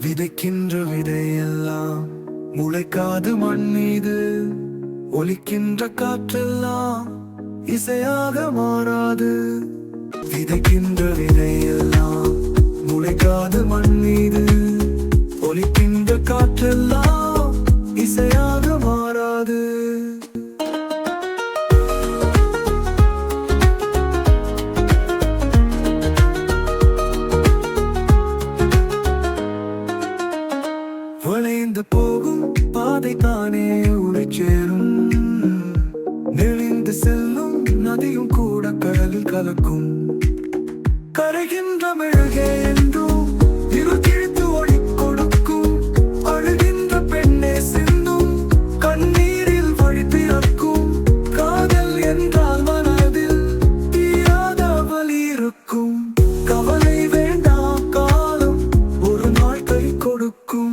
விதைக்கின்ற விதையெல்லாம் முளைக்காது மண் மீது, ஒலிக்கின்ற காற்றெல்லாம் இசையாக மாறாது. விதைக்கின்ற விதையெல்லாம் முளைக்காது மண் மீது, ஒலிக்கின்ற காற்றெல்லாம் இசையாக மாறாது. வளைந்து போகும் பாதை தானே உரை சேரும், நெளிந்து செல்லும் நதியும் கூட கடலில் கலக்கும். கரைகின்ற மெழுகே என்றும் இருள் கிழித்து ஒளி கொடுக்கும், அழுகின்ற பெண்ணே சிந்தும் கண்ணீரில் வழி பிறக்கும். காதல் என்றால் மனதில் தீராத வலி இருக்கும். கவலை வேண்டாம், காலம் ஒரு நாள் கை கொடுக்கும்.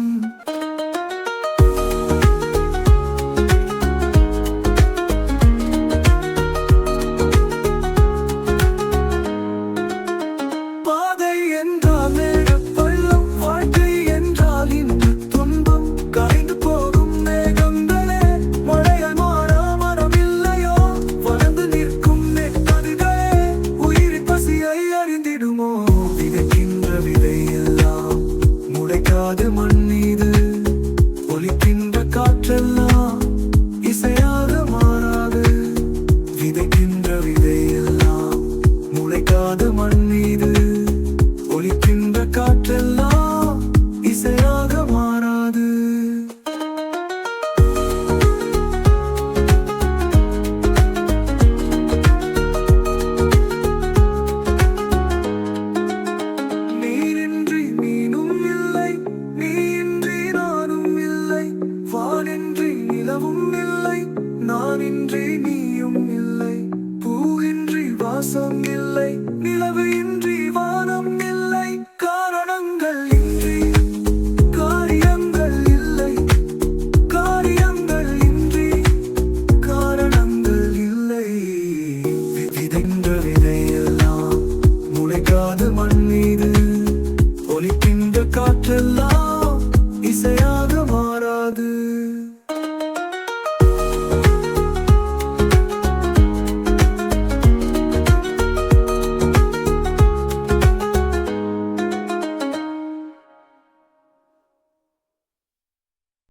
விதைக்கின்ற விதையெல்லாம் முளைக்காது மண் மீது, ஒலிக்கின்ற காற்றெல்லாம் இசையாக மாறாது. விதைக்கின்ற விதையெல்லாம் முளைக்காது மண் மீது, ஒலிக்கின்ற காற்றெல்லாம் இசையாக மாறாது. நிலவும் இல்லை, நானின்றி நீயும் இல்லை. பூவின்றி வாசம் இல்லை, நிலவு